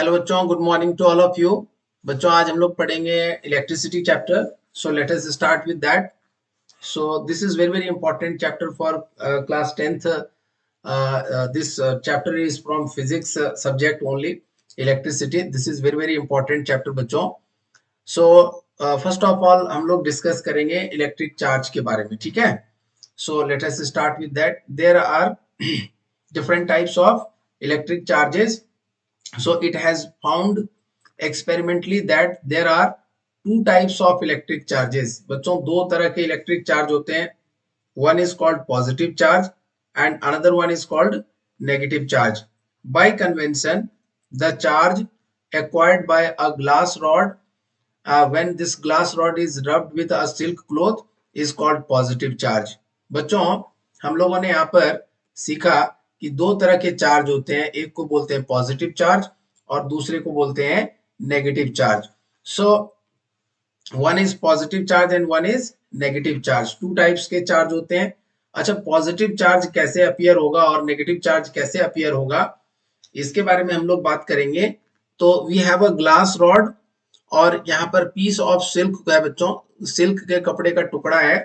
Hello बच्चों, good morning to all of you. बच्चों, आज हम लोग पढ़ेंगे electricity chapter. So let us start with that. So this is very important chapter for class 10th. This chapter is from physics subject only, electricity. This is very important chapter बच्चों. So first of all हम लोग discuss करेंगे electric charge के बारे में, ठीक है? So let us start with that. There are different types of electric charges. So it has found experimentally that there are two types of electric charges. बच्चों, दो तरह के इलेक्ट्रिक चार्ज होते हैं. One is called positive charge and another one is called negative charge. By convention, the charge acquired by a glass rod, when this glass rod is rubbed with a silk cloth, is called positive charge. बच्चों, हम लोगों ने यहाँ पर सीखा कि दो तरह के चार्ज होते हैं. एक को बोलते हैं पॉजिटिव चार्ज और दूसरे को बोलते हैं negative charge. So one is positive charge and one is negative charge. Two types के चार्ज होते हैं. अच्छा, पॉजिटिव चार्ज कैसे अपीयर होगा और नेगेटिव चार्ज कैसे अपीयर होगा, इसके बारे में हम लोग बात करेंगे. तो we have a glass rod और यहाँ पर पीस ऑफ सिल्क है बच्चों, सिल्क के कपड़े का टुकड़ा है.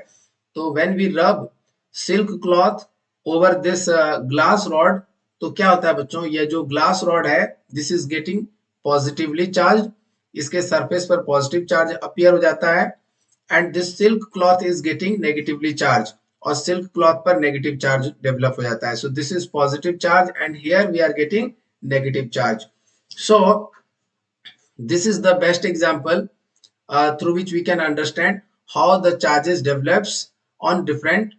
तो when we rub silk cloth over this glass rod, तो क्या होता है बच्चों, ये जो ग्लास रॉड है this is getting positively charge. इसके सरफेस पर पॉजिटिव चार्ज अपीयर हो जाता है and this silk cloth is getting negatively charge और सिल्क क्लॉथ पर नेगेटिव चार्ज डेवलप हो जाता है. So this is positive charge and here we are getting negative charge. So this is the best example through which we can understand how the charges develops on different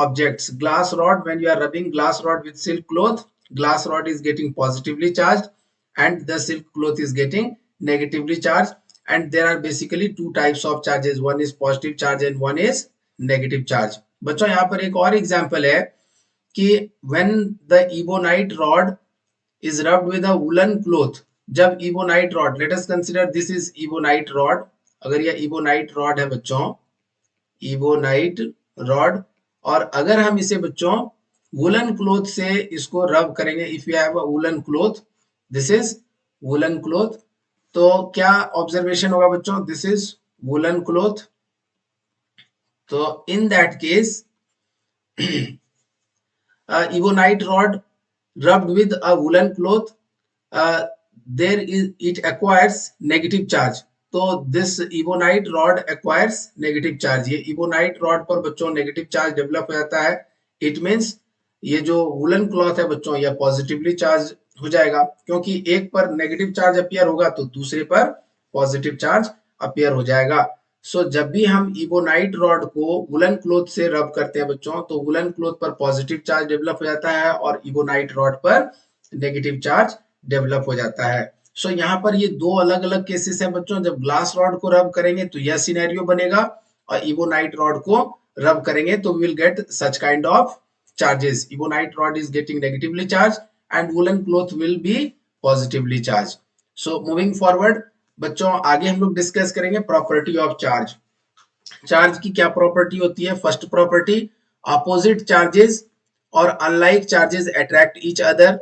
objects. Glass rod, when you are rubbing glass rod with silk cloth, glass rod is getting positively charged and the silk cloth is getting negatively charged. And there are basically two types of charges. One is positive charge and one is negative charge. बच्चों, यहाँ पर एक और example है कि when the ebonite rod is rubbed with a woolen cloth. जब ebonite rod, let us consider this is ebonite rod. अगर यह इबोनाइट रॉड है बच्चों, इबोनाइट रॉड, और अगर हम इसे बच्चों वुलन क्लोथ से इसको रब करेंगे, if you have a woollen cloth, this is woollen cloth, तो क्या ऑब्जर्वेशन होगा बच्चों, दिस इज वुलन क्लोथ. तो in that case ebonite rod rubbed with a woolen cloth, there is it acquires negative charge. तो this ebonite rod acquires negative charge. ये ebonite rod पर बच्चों negative charge develop हो जाता है. It means ये जो वुलन क्लॉथ है बच्चों, ये पॉजिटिवली चार्ज हो जाएगा, क्योंकि एक पर नेगेटिव चार्ज अपीयर होगा तो दूसरे पर पॉजिटिव चार्ज अपीयर हो जाएगा. सो जब भी हम इबोनाइट रॉड को वुलन क्लॉथ से रब करते हैं बच्चों, तो वुलन क्लॉथ पर पॉजिटिव चार्ज डेवलप हो जाता है और इबोनाइट रॉड पर नेगेटिव चार्ज डेवलप हो जाता है. सो यहाँ पर ये दो अलग अलग केसेस हैं बच्चों. जब ग्लास रॉड को रब करेंगे तो यह सिनेरियो बनेगा और इबोनाइट रॉड को रब करेंगे तो we will get such kind of charges. Ebonite rod is getting negatively charged and woolen cloth will be positively charged. So moving forward, बच्चों आगे हम लोग डिस्कस करेंगे प्रॉपर्टी ऑफ चार्ज. चार्ज की क्या प्रॉपर्टी होती है? फर्स्ट प्रॉपर्टी, अपोजिट चार्जेस और unlike charges attract each other.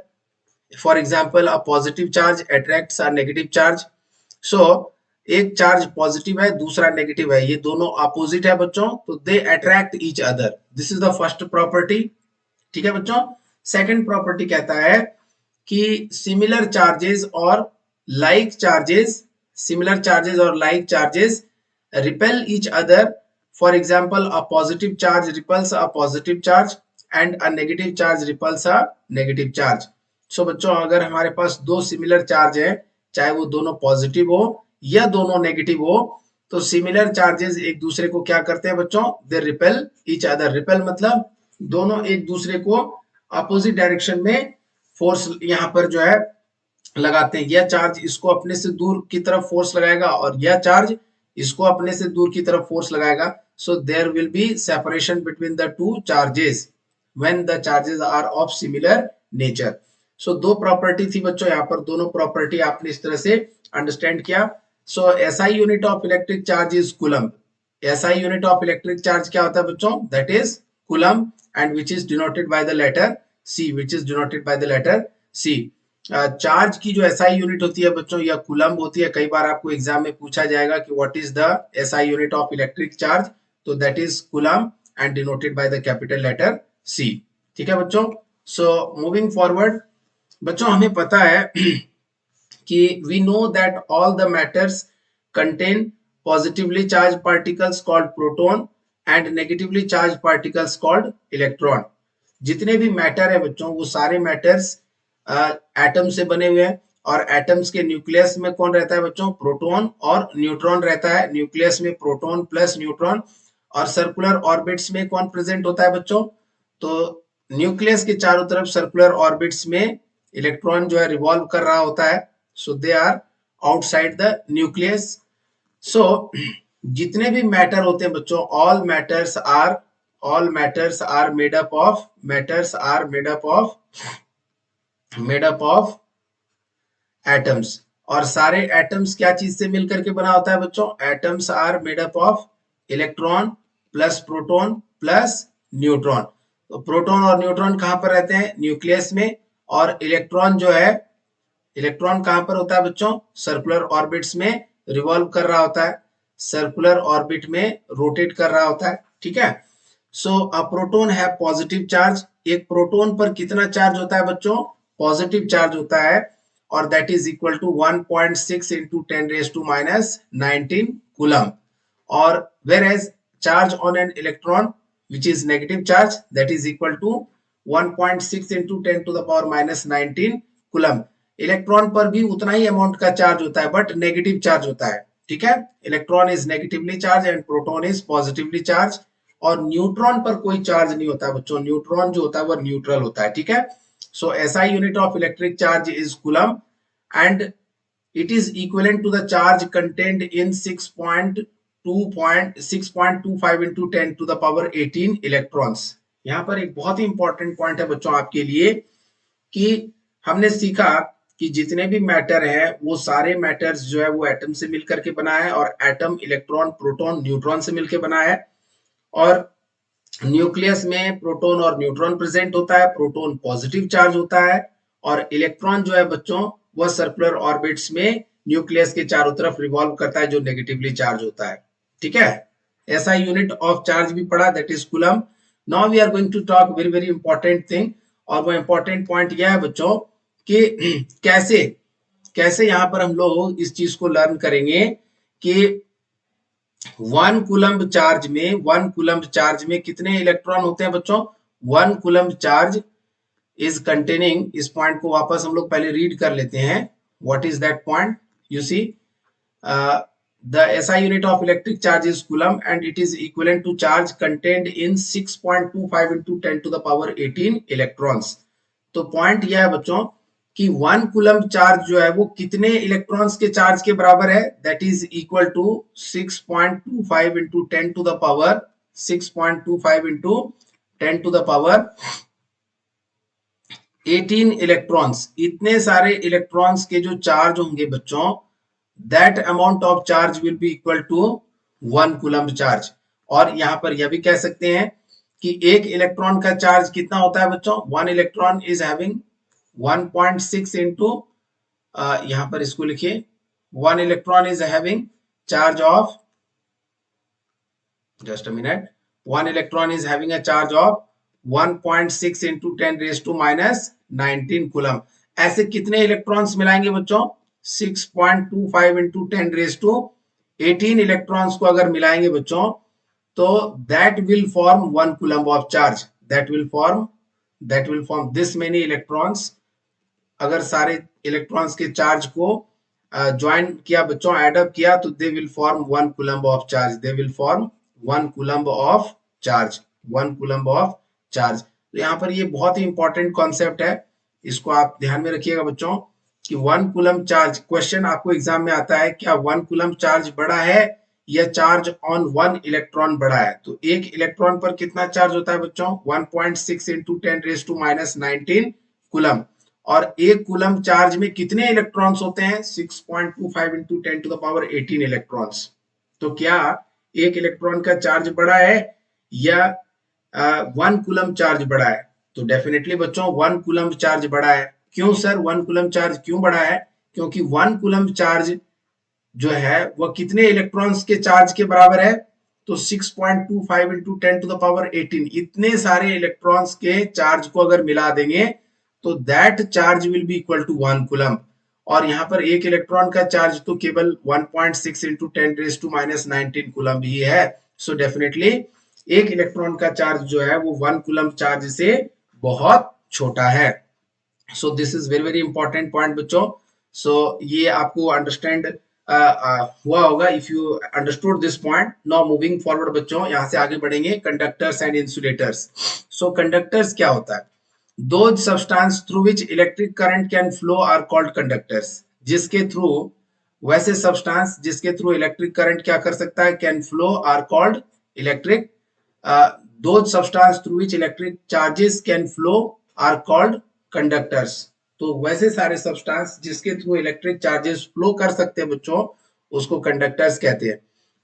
For example, a positive charge attracts a negative charge. So एक चार्ज पॉजिटिव है, दूसरा नेगेटिव है, ये दोनों अपोजिट है बच्चों, तो they attract each other. This is the first property. ठीक है बच्चों. सेकंड प्रॉपर्टी कहता है कि सिमिलर चार्जेस और लाइक चार्जेस, सिमिलर चार्जेस और like charges repel each other. For example, a positive charge repels a positive charge and a negative charge repels a negative charge. So बच्चों, अगर हमारे पास दो similar charge है, चाहे वो दोनों पॉजिटिव हो या दोनों नेगेटिव हो, तो सिमिलर चार्जेस एक दूसरे को क्या करते हैं बच्चों, they repel each other. Repel मतलब दोनों एक दूसरे को अपोजिट डायरेक्शन में फोर्स यहाँ पर जो है लगाते हैं. यह चार्ज इसको अपने से दूर की तरफ फोर्स लगाएगा और यह चार्ज इसको अपने से दूर की तरफ फोर्स लगाएगा. So there will be separation between the two charges when the charges are of similar nature. So दो प्रॉपर्टी थी बच्चों यहाँ पर, दोनों प्रॉपर्टी आपने इस तरह से अंडरस्टैंड किया. So SI unit of electric charge is coulomb. SI unit of electric charge क्या होता है बच्चों? That is coulomb and which is denoted by the letter C, which is denoted by the letter C. Charge की जो SI unit होती है बच्चों या कूलम्ब होती है, कई बार आपको एग्जाम में पूछा जाएगा कि what is the SI unit of electric charge, तो that is coulomb and denoted by the capital letter C. ठीक है बच्चों। सो मूविंग फॉरवर्ड, बच्चों हमें पता है कि we know that all the matters contain positively charged particles called proton and negatively charged particles called electron। जितने भी मैटर है बच्चों वो सारे मैटर्स एटम से बने हुए हैं, और एटम्स के न्यूक्लियस में कौन रहता है बच्चों? प्रोटॉन और न्यूट्रॉन रहता है। न्यूक्लियस में प्रोटॉन प्लस न्यूट्रॉन। और सर्कुलर ऑर्बिट्स में कौन प्रेजेंट होता है बच्चों? तो न्यूक्लियस के चारों तरफ सर्कुलर ऑर्बिट्स में इलेक्ट्रॉन जो है रिवॉल्व कर रहा होता है। So they are outside the nucleus. So जितने भी मैटर होते हैं बच्चों, all matters are made up of atoms. और सारे एटम्स क्या चीज से मिलकर के बना होता है बच्चों? Atoms are made up of electron plus proton plus neutron. तो प्रोटॉन और न्यूट्रॉन कहां पर रहते हैं? न्यूक्लियस में। और इलेक्ट्रॉन जो है, इलेक्ट्रॉन कहां पर होता है बच्चों? सर्कुलर ऑर्बिट्स में रिवॉल्व कर रहा होता है, सर्कुलर ऑर्बिट में रोटेट कर रहा होता है। ठीक है। सो अ प्रोटॉन है पॉजिटिव चार्ज। एक प्रोटॉन पर कितना चार्ज होता है बच्चों? पॉजिटिव चार्ज होता है, और that is equal to 1.6 into 10⁻⁹ coulomb. और whereas charge on an electron which is negative charge, that is equal to 1.6 into 10⁻⁻19 coulomb. Electron पर भी उतना ही अमाउंट का चार्ज होता है, बट नेगेटिव चार्ज होता है। ठीक है। Electron is negatively charge and proton is positively charge. और न्यूट्रॉन पर कोई चार्ज नहीं होता है बच्चों। न्यूट्रॉन जो होता है वो न्यूट्रल होता है। ठीक है। So SI unit of electric charge is coulomb and it is equivalent to the charge contained in 6.25 into 10 to the power 18 electrons। यहाँ पर एक बहुत ही इंपॉर्टेंट पॉइंट है बच्चों आपके लिए, कि हमने सीखा कि जितने भी मैटर है वो सारे मैटर्स जो है वो एटम से मिलकर के बना है, और एटम इलेक्ट्रॉन प्रोटॉन न्यूट्रॉन से मिलकर बना है। और न्यूक्लियस में प्रोटॉन और न्यूट्रॉन प्रेजेंट होता है। प्रोटॉन पॉजिटिव चार्ज होता है, और इलेक्ट्रॉन जो है बच्चों वह सर्कुलर ऑर्बिट्स में न्यूक्लियस के चारों तरफ रिवॉल्व करता है, जो नेगेटिवली चार्ज होता है। ठीक है। ऐसा यूनिट ऑफ चार्ज भी पढ़ा, that is coulomb. Now we are going to talk very very important thing, और वो इंपॉर्टेंट पॉइंट यह है बच्चों कि कैसे कैसे यहाँ पर हम लोग इस चीज को लर्न करेंगे कि 1 कूलम्ब चार्ज में कितने इलेक्ट्रॉन होते हैं बच्चों? 1 कूलम्ब चार्ज इज कंटेनिंग, इस पॉइंट को वापस हम लोग पहले रीड कर लेते हैं। What is that point? You see the SI unit of electric charge is coulomb and it is equivalent to charge contained in 6.25 into 10 to the power 18 electrons। तो पॉइंट यह है बच्चों कि 1 कूलम्ब चार्ज जो है वो कितने इलेक्ट्रॉन्स के चार्ज के बराबर है? That is equal to 6.25 into 10 to the power 6.25 into 10 to the power 18 electrons. इतने सारे इलेक्ट्रॉन्स के जो चार्ज होंगे बच्चों, that amount of charge will be equal to 1 coulomb charge. और यहां पर यह भी कह सकते हैं कि एक इलेक्ट्रॉन का चार्ज कितना होता है बच्चों? 1 इलेक्ट्रॉन इज हैविंग 1.6 इंटू, यहां पर इसको लिखिए, 1 electron is having charge of, just a minute, 1 electron is having a charge of 1.6 into 10⁻⁻19 coulomb. ऐसे कितने इलेक्ट्रॉन्स मिलाएंगे बच्चों? 6.25 into 10⁻18 इलेक्ट्रॉन्स को अगर मिलाएंगे बच्चों, तो that will form 1 coulomb of charge. That will form this many electrons. अगर सारे इलेक्ट्रॉन्स के चार्ज को ज्वाइन किया बच्चों, एडअप किया, तो they will form 1 coulomb of charge. They will form 1 coulomb of charge. 1 coulomb of charge. तो यहाँ पर ये बहुत ही इंपॉर्टेंट कॉन्सेप्ट है, इसको आप ध्यान में रखिएगा बच्चों कि 1 कूलम्ब चार्ज, क्वेश्चन आपको एग्जाम में आता है, क्या 1 कूलम्ब चार्ज बड़ा है या चार्ज ऑन 1 इलेक्ट्रॉन बड़ा है? तो एक इलेक्ट्रॉन पर कितना चार्ज होता है बच्चों? 1.6 इंटू 10⁻⁻19 कूलम। और एक कूलम्ब चार्ज में कितने इलेक्ट्रॉन्स होते हैं? 6.25 into 10 to the power 18 electrons. तो क्या एक इलेक्ट्रॉन का चार्ज बड़ा है या 1 कूलम्ब चार्ज बड़ा है? तो डेफिनेटली बच्चों 1 कूलम्ब चार्ज बड़ा है। क्यों सर 1 कूलम चार्ज क्यों बढ़ा है? क्योंकि 1 कूलम चार्ज जो है वह कितने इलेक्ट्रॉन्स के चार्ज के बराबर है? तो 6.25 इंटू 10 टू द पावर 18, इतने सारे इलेक्ट्रॉन्स के चार्ज को अगर मिला देंगे तो that charge will be equal to 1 coulomb. और यहाँ पर एक इलेक्ट्रॉन का चार्ज तो केवल 1.6 into 10 raise to minus 19 coulomb ही है। सो डेफिनेटली एक इलेक्ट्रॉन का चार्ज जो है वो 1 कूलम चार्ज से बहुत छोटा है। So this is very very important point बच्चों। सो ये आपको अंडरस्टैंड हुआ होगा if you understood this point. Now moving forward बच्चों, यहाँ से आगे बढ़ेंगे conductors and insulators. So conductors क्या होता है? Those substance through which electric current can flow are called conductors। जिसके थ्रू, वैसे सब्सटेंस जिसके थ्रू इलेक्ट्रिक करंट क्या कर सकता है, can flow, are called electric. those substance through which electric charges can flow are called conductors। तो वैसे सारे सब्सटेंस जिसके थ्रू इलेक्ट्रिक चार्जेस फ्लो कर सकते हैं बच्चों, उसको कंडक्टर्स कहते हैं।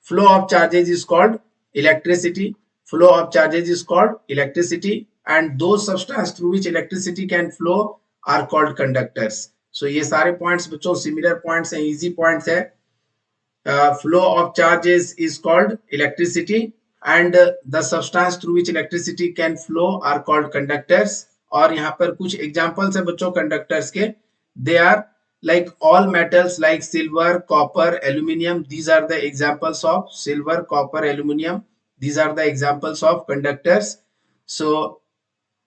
Flow of charges is called electricity. flow of charges is called electricity, and those substance through which electricity can flow are called conductors। so ये सारे points बच्चों similar points हैं, easy points है। flow of charges is called electricity, and the substance through which electricity can flow are called conductors। और यहाँ पर कुछ examples है बच्चों conductors के। they are like all metals like silver, copper, aluminum, these are the examples of silver, copper, aluminum, these are the examples of conductors। so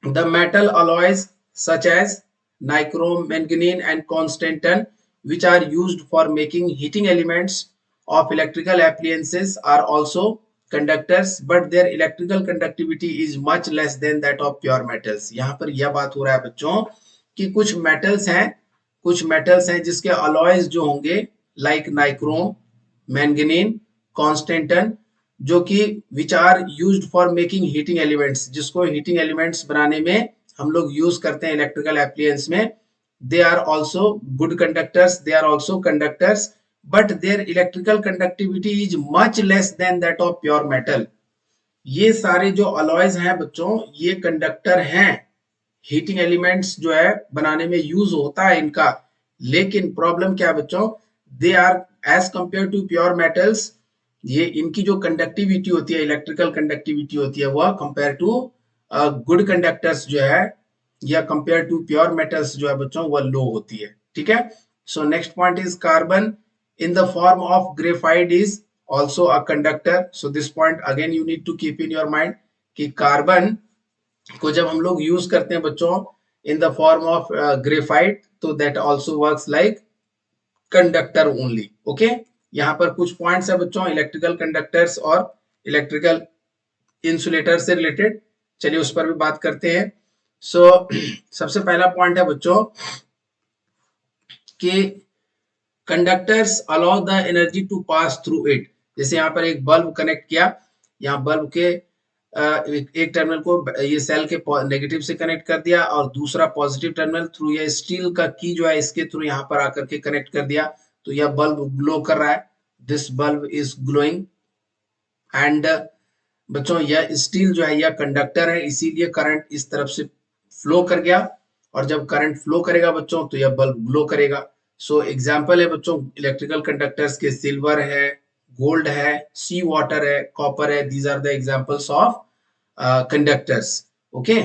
the metal alloys such as nichrome, manganese and constantan, which are used for making heating elements of electrical appliances, are also conductors, but their electrical conductivity is much less than that of pure metals। यहाँ पर यह बात हो रहा है बच्चों कि कुछ मेटल्स हैं जिसके अलॉयज जो होंगे लाइक नाइक्रोम, मैंगनीन, कॉन्स्टेंटन, जो कि which are used for making heating elements, जिसको हीटिंग एलिमेंट्स बनाने में हम लोग यूज करते हैं इलेक्ट्रिकल एप्लियंस में। They are also good conductors, they are also conductors, but their electrical conductivity is much less than that of pure metal. ये सारे जो अलॉयज हैं बच्चों, ये कंडक्टर हैं, हीटिंग एलिमेंट्स जो है बनाने में यूज होता है इनका। लेकिन प्रॉब्लम क्या है बच्चों, they are as compare to pure metals, ये इनकी जो कंडक्टिविटी होती है, इलेक्ट्रिकल कंडक्टिविटी होती है, वह कंपेयर टू गुड कंडक्टर्स जो है या कंपेयर टू प्योर मेटल्स जो है बच्चों वह लो होती है। ठीक है। So next point is carbon in the form of graphite is also a conductor. So this point again you need to keep in your mind कि कार्बन को जब हम लोग यूज करते हैं बच्चों in the form of graphite, तो that also works like conductor only. Okay, यहाँ पर कुछ पॉइंट्स है बच्चों इलेक्ट्रिकल कंडक्टर्स और इलेक्ट्रिकल इंसुलेटर से रिलेटेड, चलिए उस पर भी बात करते हैं। सो सबसे पहला पॉइंट है बच्चों कि conductors allow the energy to pass through it. जैसे यहाँ पर एक बल्ब कनेक्ट किया, यहाँ बल्ब के एक टर्मिनल को ये सेल के नेगेटिव से कनेक्ट कर दिया और दूसरा पॉजिटिव टर्मिनल थ्रू ये स्टील का की जो है इसके थ्रू यहाँ पर आकर के कनेक्ट कर दिया, तो यह बल्ब ग्लो कर रहा है। This bulb is glowing and बच्चों यह स्टील जो है यह कंडक्टर है, इसीलिए करंट इस तरफ से फ्लो कर गया, और जब करंट फ्लो करेगा बच्चों तो यह बल्ब ग्लो करेगा। सो एग्जाम्पल है बच्चों इलेक्ट्रिकल कंडक्टर्स के, सिल्वर है, गोल्ड है, सी वाटर है, कॉपर है, these are the examples of conductors. Okay,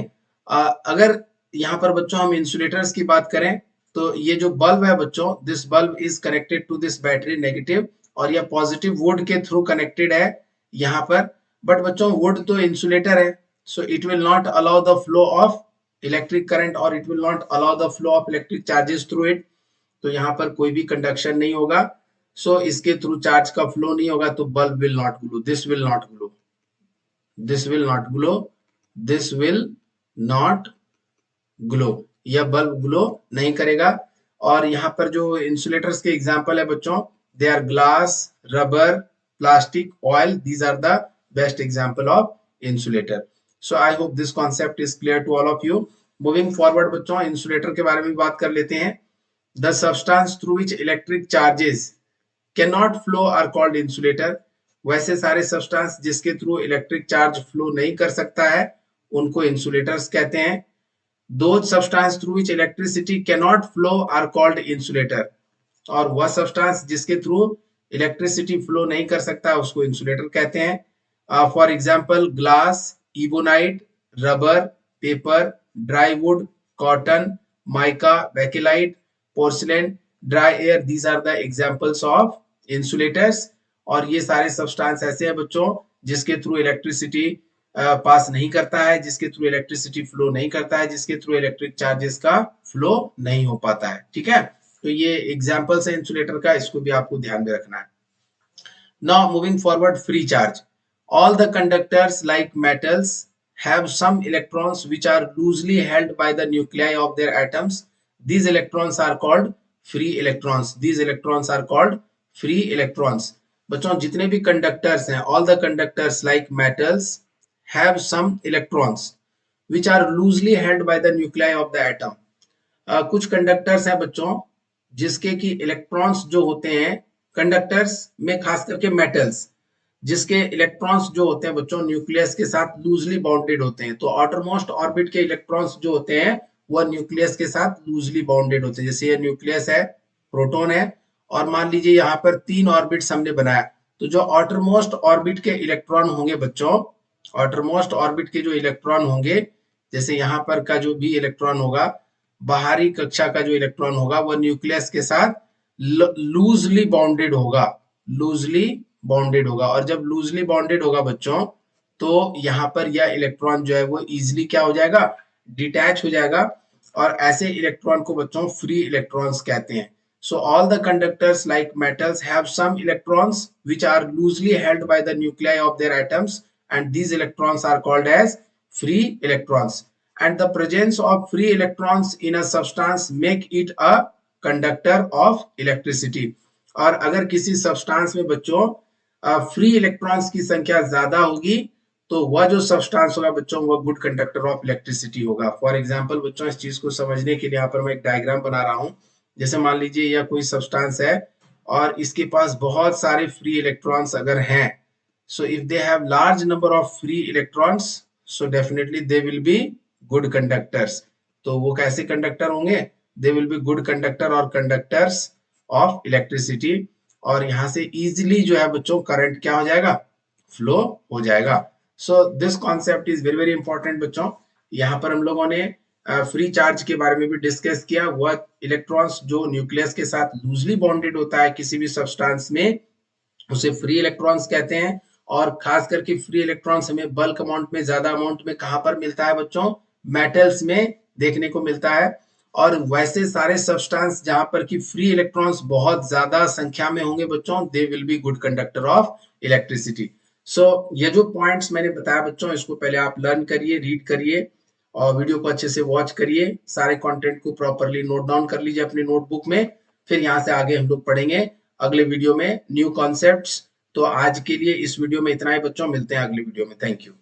अगर यहाँ पर बच्चों हम इंसुलेटर्स की बात करें तो ये जो बल्ब है बच्चों, this bulb is connected to this battery negative, और यह पॉजिटिव वुड के थ्रू कनेक्टेड है यहाँ पर। बट बच्चों वुड तो इंसुलेटर है, so it will not allow the flow of electric current और it will not allow the flow of electric charges through it. तो यहाँ पर कोई भी कंडक्शन नहीं होगा, सो इसके थ्रू चार्ज का फ्लो नहीं होगा, तो bulb will not glow, this will not glow, this will not glow, this will not glow, यह बल्ब ग्लो नहीं करेगा। और यहाँ पर जो इंसुलेटर्स के एग्जांपल है बच्चों, they are glass, rubber, plastic, oil, these are the best example of insulator. So I hope this concept is clear to all of you. Moving forward बच्चों इंसुलेटर के बारे में बात कर लेते हैं। The substance through which electric charges can not flow are called insulator. वैसे सारे सब्सटेंस जिसके थ्रू इलेक्ट्रिक चार्ज फ्लो नहीं कर सकता है उनको इंसुलेटर्स कहते हैं। Those substance through which electricity cannot flow are called insulator. और वह सब्सटेंस जिसके थ्रू इलेक्ट्रिसिटी फ्लो नहीं कर सकता उसको इंसुलेटर कहते हैं। For example glass, ebonite, rubber, paper, dry wood, cotton, mica, bakelite, porcelain, dry air, these are the examples of insulators. और ये सारे सब्सटेंस ऐसे हैं बच्चों जिसके थ्रू इलेक्ट्रिसिटी पास नहीं करता है, जिसके थ्रू इलेक्ट्रिसिटी फ्लो नहीं करता है, जिसके थ्रू इलेक्ट्रिक चार्जेस का फ्लो नहीं हो पाता है। ठीक है, तो ये एग्जांपल्स है इंसुलेटर का, इसको भी आपको ध्यान में रखना है। Now moving forward, free charge. All the conductors like metals have some electrons which are loosely held by the nuclei of their atoms. These electrons are called free electrons. These electrons are called free electrons. बच्चों जितने भी conductors हैं, all the conductors like metals have some electrons which are loosely held by the nuclei of the atom. कुछ conductors हैं बच्चों जिसके कि electrons जो होते हैं कंडक्टर्स में, खास करके मेटल्स, जिसके इलेक्ट्रॉन्स जो होते हैं बच्चों न्यूक्लियस के साथ लूजली बाउंडेड होते हैं। तो आउटरमोस्ट ऑर्बिट के इलेक्ट्रॉन्स जो होते हैं वह न्यूक्लियस के साथ लूजली बाउंडेड होते हैं। जैसे ये न्यूक्लियस है, प्रोटॉन है, और मान लीजिए यहाँ पर 3 ऑर्बिट्स हमने बनाया, तो जो आउटरमोस्ट ऑर्बिट के इलेक्ट्रॉन होंगे बच्चों, आउटरमोस्ट ऑर्बिट के जो इलेक्ट्रॉन होंगे, जैसे यहाँ पर का जो भी इलेक्ट्रॉन होगा, बाहरी कक्षा का जो इलेक्ट्रॉन होगा वह न्यूक्लियस के साथ लूजली बाउंडेड होगा, लूजली बाउंडेड होगा। और जब लूजली बाउंडेड होगा बच्चों, तो यहाँ पर यह इलेक्ट्रॉन जो है वो इजिली क्या हो जाएगा, डिटैच हो जाएगा, और ऐसे इलेक्ट्रॉन को बच्चों फ्री इलेक्ट्रॉन्स कहते हैं। So all the conductors like metals have some electrons which are loosely held by the nuclei of their atoms, and these electrons are called as free electrons. And the presence of free electrons in a substance make it a conductor of electricity. और अगर किसी substance में बच्चों free electrons की संख्या ज्यादा होगी तो वह जो सब्सटेंस होगा बच्चों वह गुड कंडक्टर ऑफ इलेक्ट्रिसिटी होगा। फॉर एग्जांपल बच्चों इस चीज को समझने के लिए यहाँ पर मैं एक डायग्राम बना रहा हूँ। जैसे मान लीजिए यह कोई सब्सटेंस है और इसके पास बहुत सारे फ्री इलेक्ट्रॉन्स अगर हैं, so if they have large number of free electrons, so definitely they will be good conductors. तो वो कैसे कंडक्टर होंगे, दे विल बी गुड कंडक्टर और कंडक्टर्स ऑफ इलेक्ट्रिसिटी। और यहाँ से इजिली जो है बच्चों करंट क्या हो जाएगा, फ्लो हो जाएगा। So this concept is very very important बच्चों। यहाँ पर हम लोगों ने फ्री चार्ज के बारे में भी डिस्कस किया। वह इलेक्ट्रॉन्स जो न्यूक्लियस के साथ लूजली बॉन्डेड होता है किसी भी सब्सटेंस में, उसे फ्री इलेक्ट्रॉन्स कहते हैं। और खास करके फ्री इलेक्ट्रॉन्स हमें बल्क अमाउंट में, ज्यादा अमाउंट में कहां पर मिलता है बच्चों, मेटल्स में देखने को मिलता है। और वैसे सारे सब्सटेंस जहां पर कि फ्री इलेक्ट्रॉन्स बहुत ज्यादा संख्या में होंगे बच्चों, they will be good conductor of electricity. So ये जो पॉइंट्स मैंने बताया बच्चों, इसको पहले आप लर्न करिए, रीड करिए, और वीडियो को अच्छे से वॉच करिए, सारे कंटेंट को प्रॉपरली नोट डाउन कर लीजिए अपनी नोटबुक में। फिर यहाँ से आगे हम लोग पढ़ेंगे अगले वीडियो में न्यू कॉन्सेप्ट्स। तो आज के लिए इस वीडियो में इतना ही बच्चों, मिलते हैं अगले वीडियो में। Thank you.